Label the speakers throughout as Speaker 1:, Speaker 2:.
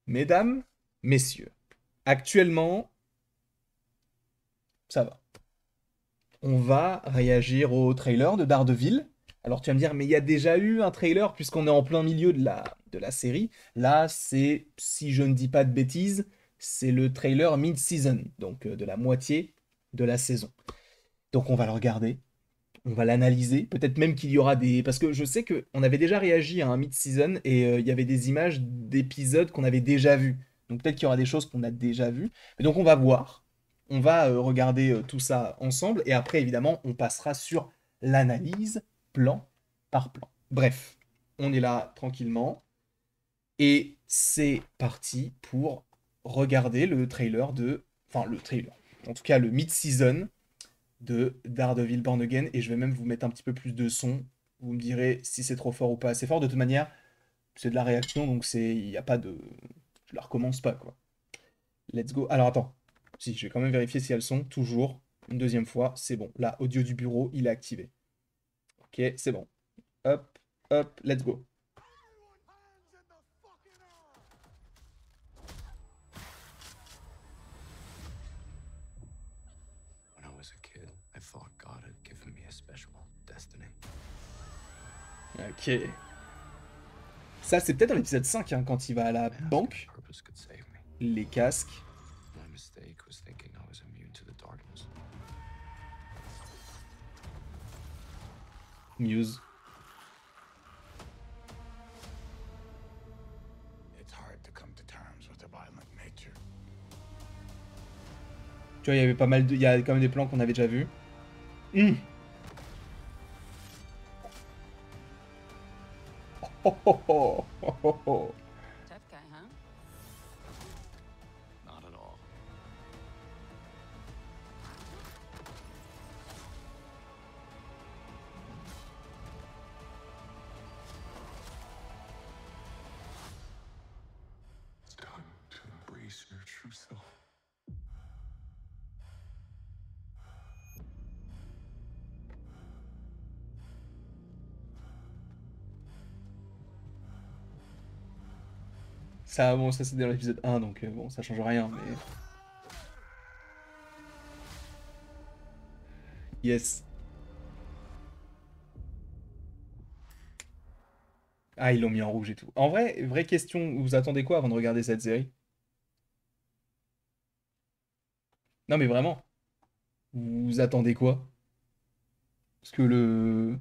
Speaker 1: Mesdames, messieurs, actuellement, ça va. On va réagir au trailer de Daredevil. Alors tu vas me dire, mais il y a déjà eu un trailer puisqu'on est en plein milieu de la série. Là, c'est, si je ne dis pas de bêtises, c'est le trailer mid-season, donc de la moitié de la saison. Donc on va le regarder, on va l'analyser, peut-être même qu'il y aura des... Parce que je sais qu'on avait déjà réagi à un mid-season et il y avait des images d'épisodes qu'on avait déjà vus. Donc peut-être qu'il y aura des choses qu'on a déjà vues. Mais donc on va voir, on va regarder tout ça ensemble et après évidemment on passera sur l'analyse plan par plan. Bref, on est là tranquillement et c'est parti pour regarder le trailer de... Enfin le trailer, en tout cas le mid-season de Daredevil Born Again et je vais même vous mettre un petit peu plus de son. Vous me direz si c'est trop fort ou pas assez fort. De toute manière, c'est de la réaction donc c'est il n'y a pas de je la recommence pas quoi. Let's go. Alors attends. Si, je vais quand même vérifier si elles sont toujours une deuxième fois, c'est bon. Là, audio du bureau, il est activé. OK, c'est bon. Hop, hop, let's go.
Speaker 2: When I was a kid, I thought God had given me a special destiny.
Speaker 1: OK. Ça, c'est peut-être dans l'épisode 5, hein, quand il va à la
Speaker 2: I asked if
Speaker 1: banque.
Speaker 2: purpose could save me.
Speaker 1: Les casques.
Speaker 2: My mistake was thinking I was immune to the darkness.
Speaker 1: News.
Speaker 3: It's hard to come to terms with a violent nature.
Speaker 1: Tu vois, il y avait pas mal de... Il y a quand même des plans qu'on avait déjà vus. Hum. Oh, oh, oh, oh, oh, oh.
Speaker 4: Tough guy, huh?
Speaker 2: Not at all.
Speaker 3: It's time to embrace your true self.
Speaker 1: Ça, bon, ça c'est dans l'épisode 1, donc bon, ça change rien, mais... Yes. Ah, ils l'ont mis en rouge et tout. En vrai, vraie question, vous attendez quoi avant de regarder cette série? Non, mais vraiment, vous attendez quoi? Parce que le...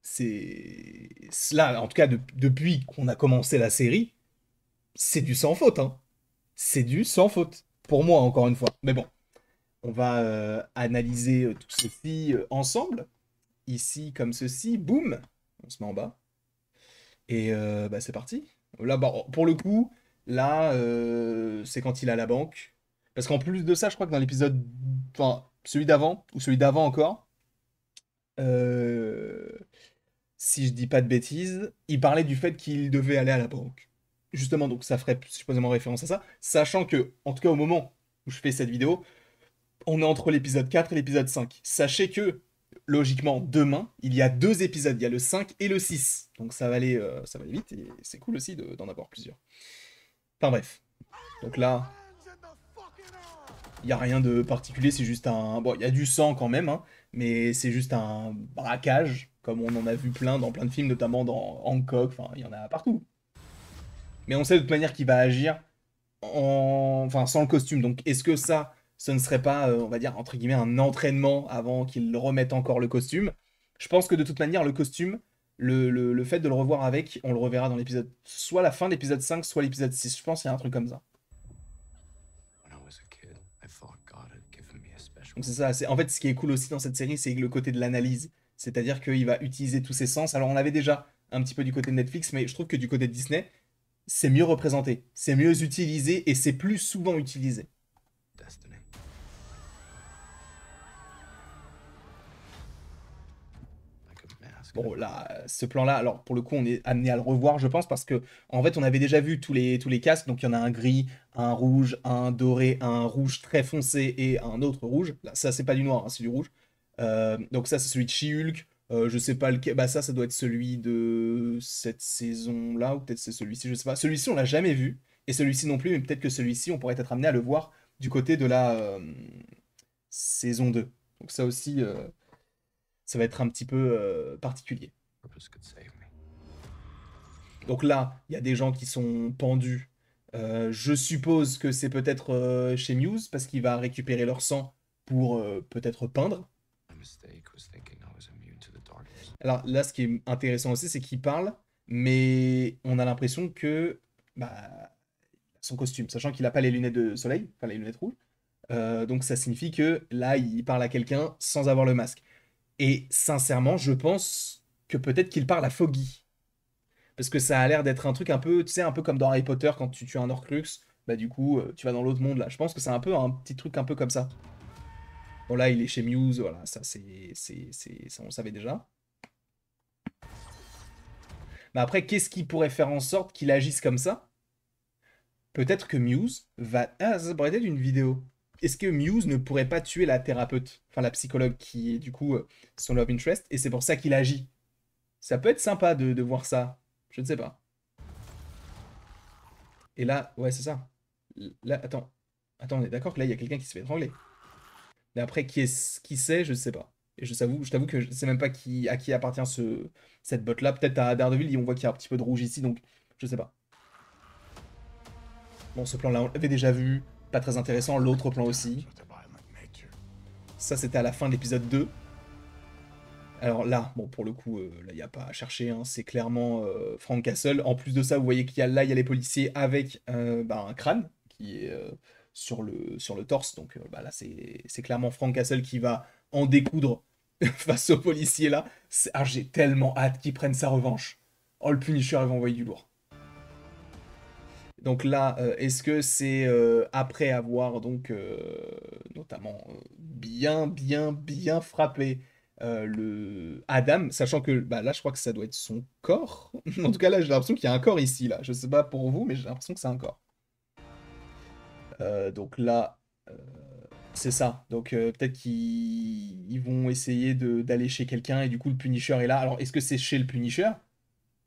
Speaker 1: C'est... Là, en tout cas, depuis qu'on a commencé la série, c'est du sans faute, hein. C'est du sans faute. Pour moi, encore une fois. Mais bon, on va analyser tout ceci ensemble. Ici, comme ceci, boum. On se met en bas. Et bah, c'est parti. Là, bon, pour le coup, là, c'est quand il est à la banque. Parce qu'en plus de ça, je crois que dans l'épisode, enfin, celui d'avant, ou celui d'avant encore, euh, si je dis pas de bêtises, il parlait du fait qu'il devait aller à la banque. Justement, donc ça ferait supposément référence à ça, sachant que, en tout cas au moment où je fais cette vidéo, on est entre l'épisode 4 et l'épisode 5. Sachez que, logiquement, demain, il y a deux épisodes. Il y a le 5 et le 6. Donc ça va aller vite et c'est cool aussi d'en avoir plusieurs. Enfin bref. Donc là, il n'y a rien de particulier, c'est juste un... Bon, il y a du sang quand même, hein, mais c'est juste un braquage, comme on en a vu plein dans plein de films, notamment dans Hancock, enfin, il y en a partout. Mais on sait de toute manière qu'il va agir enfin, sans le costume. Donc, est-ce que ça, ce ne serait pas, on va dire, entre guillemets, un entraînement avant qu'il remette encore le costume? Je pense que de toute manière, le costume, le fait de le revoir avec, on le reverra dans l'épisode, soit la fin de l'épisode 5, soit l'épisode 6. Je pense qu'il y a un truc comme ça.
Speaker 2: When I was a kid, I thought God had given me a special.
Speaker 1: Donc c'est ça. En fait, ce qui est cool aussi dans cette série, c'est le côté de l'analyse. C'est-à-dire qu'il va utiliser tous ses sens. Alors, on l'avait déjà un petit peu du côté de Netflix, mais je trouve que du côté de Disney, c'est mieux représenté, c'est mieux utilisé et c'est plus souvent utilisé.
Speaker 2: Destiny. Like a mask.
Speaker 1: Bon, là, ce plan-là, alors pour le coup, on est amené à le revoir, je pense, parce que en fait, on avait déjà vu tous les casques. Donc, il y en a un gris, un rouge, un doré, un rouge très foncé et un autre rouge. Là, ça, c'est pas du noir, hein, c'est du rouge. Donc, ça, c'est celui de She-Hulk. Je sais pas lequel. Bah ça doit être celui de cette saison-là, ou peut-être c'est celui-ci, je sais pas. Celui-ci, on l'a jamais vu. Et celui-ci non plus, mais peut-être que celui-ci, on pourrait être amené à le voir du côté de la saison 2. Donc ça aussi, ça va être un petit peu particulier.
Speaker 2: Purpose could save me.
Speaker 1: Donc là, il y a des gens qui sont pendus. Je suppose que c'est peut-être chez Muse, parce qu'il va récupérer leur sang pour peut-être peindre.
Speaker 2: My mistake was thinking I was immune to the darkness.
Speaker 1: Alors là, ce qui est intéressant aussi, c'est qu'il parle, mais on a l'impression que bah, son costume, sachant qu'il n'a pas les lunettes de soleil, enfin les lunettes rouges, donc ça signifie que là, il parle à quelqu'un sans avoir le masque. Et sincèrement, je pense que peut-être qu'il parle à Foggy. Parce que ça a l'air d'être un truc un peu, tu sais, un peu comme dans Harry Potter, quand tu tues un Horcrux, bah du coup, tu vas dans l'autre monde là. Je pense que c'est un peu un petit truc un peu comme ça. Bon là, il est chez Muse, voilà, ça ça, on le savait déjà. Mais après, qu'est-ce qui pourrait faire en sorte qu'il agisse comme ça? Peut-être que Muse va... Ah, ça pourrait être une vidéo. Est-ce que Muse ne pourrait pas tuer la thérapeute, enfin la psychologue qui est du coup son love interest, et c'est pour ça qu'il agit? Ça peut être sympa de voir ça. Je ne sais pas. Et là, ouais, c'est ça. Là, attends. Attends, on est d'accord que là, il y a quelqu'un qui se fait étrangler. Mais après, qui c'est, je ne sais pas. Et je t'avoue que je sais même pas à qui appartient cette botte-là. Peut-être à Daredevil, on voit qu'il y a un petit peu de rouge ici, donc je sais pas. Bon, ce plan-là, on l'avait déjà vu. Pas très intéressant. L'autre plan aussi.
Speaker 3: With a violent nature.
Speaker 1: Ça, c'était à la fin de l'épisode 2. Alors là, bon, pour le coup, là, il n'y a pas à chercher, hein, c'est clairement Frank Castle. En plus de ça, vous voyez qu'il y a là, il y a les policiers avec bah, un crâne qui est sur le torse. Donc bah, là, c'est clairement Frank Castle qui va en découdre face aux policiers là. Ah, j'ai tellement hâte qu'ils prennent sa revanche. Oh, le Punisher, il va envoyer du lourd. Donc là, est-ce que c'est après avoir donc notamment bien frappé le Adam, sachant que bah, là je crois que ça doit être son corps. En tout cas là j'ai l'impression qu'il y a un corps ici là. Je sais pas pour vous mais j'ai l'impression que c'est un corps. Donc là euh, c'est ça. Donc peut-être qu'ils vont essayer d'aller chez quelqu'un et du coup le Punisher est là. Alors est-ce que c'est chez le Punisher?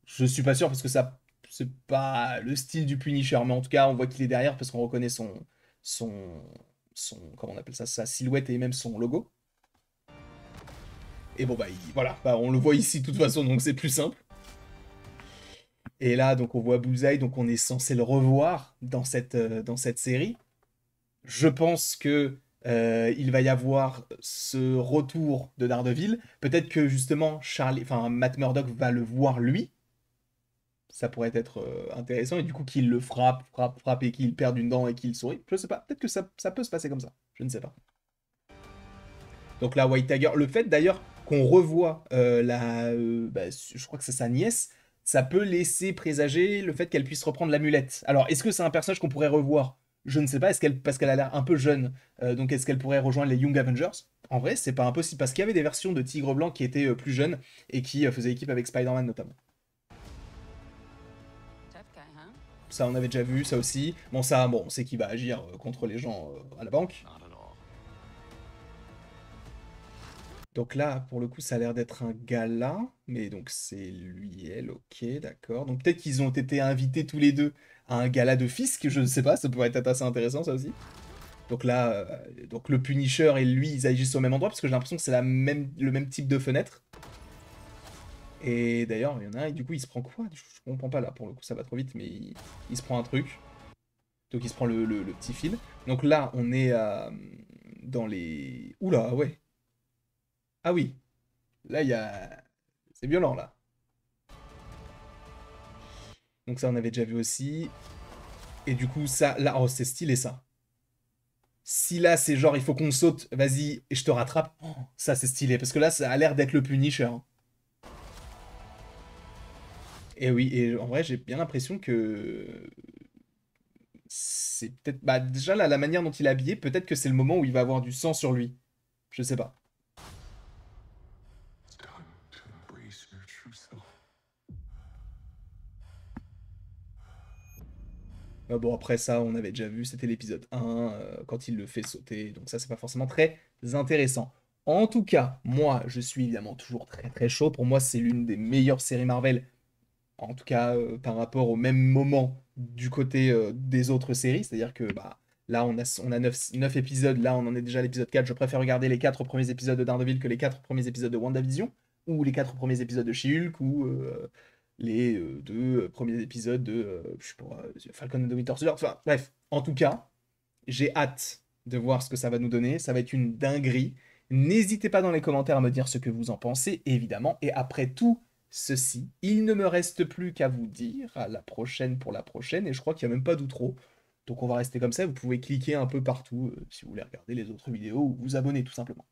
Speaker 1: Je suis pas sûr parce que ça, c'est pas le style du Punisher, mais en tout cas, on voit qu'il est derrière parce qu'on reconnaît son, comment on appelle ça, sa silhouette et même son logo. Et bon, bah, voilà, bah, on le voit ici de toute façon, donc c'est plus simple. Et là, donc, on voit Bullseye, donc on est censé le revoir dans cette série. Je pense que il va y avoir ce retour de Daredevil. Peut-être que justement, Matt Murdock va le voir lui, ça pourrait être intéressant, et du coup qu'il le frappe et qu'il perde une dent et qu'il sourit. Je sais pas, peut-être que ça peut se passer comme ça, je ne sais pas. Donc là, White Tiger, le fait d'ailleurs qu'on revoit bah, je crois que c'est sa nièce, ça peut laisser présager le fait qu'elle puisse reprendre l'amulette. Alors, est-ce que c'est un personnage qu'on pourrait revoir? Je ne sais pas, parce qu'elle a l'air un peu jeune, donc est-ce qu'elle pourrait rejoindre les Young Avengers? En vrai, c'est pas impossible, parce qu'il y avait des versions de Tigre Blanc qui étaient plus jeunes et qui faisaient équipe avec Spider-Man notamment. Ça, on avait déjà vu, ça aussi. Bon, ça, bon, on sait qu'il va agir contre les gens à la banque.
Speaker 2: Not at all.
Speaker 1: Donc là, pour le coup, ça a l'air d'être un gala. Mais donc, c'est lui et elle, ok, d'accord. Donc peut-être qu'ils ont été invités tous les deux à un gala de Fisk, je ne sais pas, ça pourrait être assez intéressant, ça aussi. Donc là, donc le Punisher et lui, ils agissent au même endroit, parce que j'ai l'impression que c'est le même type de fenêtre. Et d'ailleurs, il y en a un, et du coup, il se prend quoi? Je comprends pas là, pour le coup, ça va trop vite, mais il se prend un truc. Donc il se prend le petit fil. Donc là, on est dans les... Oula, ouais. Ah oui, là, il y a... C'est violent, là. Donc ça, on avait déjà vu aussi. Et du coup, ça, là, oh, c'est stylé, ça. Si là, c'est genre, il faut qu'on saute, vas-y, et je te rattrape. Oh, ça, c'est stylé, parce que là, ça a l'air d'être le Punisher, hein. Et oui, et en vrai, j'ai bien l'impression que... C'est peut-être... Bah, déjà, là, la manière dont il est habillé, peut-être que c'est le moment où il va avoir du sang sur lui. Je sais pas.
Speaker 2: It's time to embrace your true self.
Speaker 1: Ah bon, après ça, on avait déjà vu, c'était l'épisode 1, quand il le fait sauter, donc ça, c'est pas forcément très intéressant. En tout cas, moi, je suis évidemment toujours très très chaud. Pour moi, c'est l'une des meilleures séries Marvel, en tout cas par rapport au même moment du côté des autres séries. C'est-à-dire que bah, là, on a 9 épisodes, là, on en est déjà à l'épisode 4. Je préfère regarder les 4 premiers épisodes de Daredevil que les 4 premiers épisodes de WandaVision, ou les 4 premiers épisodes de She-Hulk, ou les 2 premiers épisodes de je sais pas, Falcon and the Winter Soldier. Enfin, bref, en tout cas. J'ai hâte de voir ce que ça va nous donner. Ça va être une dinguerie. N'hésitez pas dans les commentaires à me dire ce que vous en pensez, évidemment. Et après tout ceci, il ne me reste plus qu'à vous dire à la prochaine pour la prochaine. Et je crois qu'il n'y a même pas d'outro. Donc on va rester comme ça. Vous pouvez cliquer un peu partout si vous voulez regarder les autres vidéos ou vous abonner tout simplement.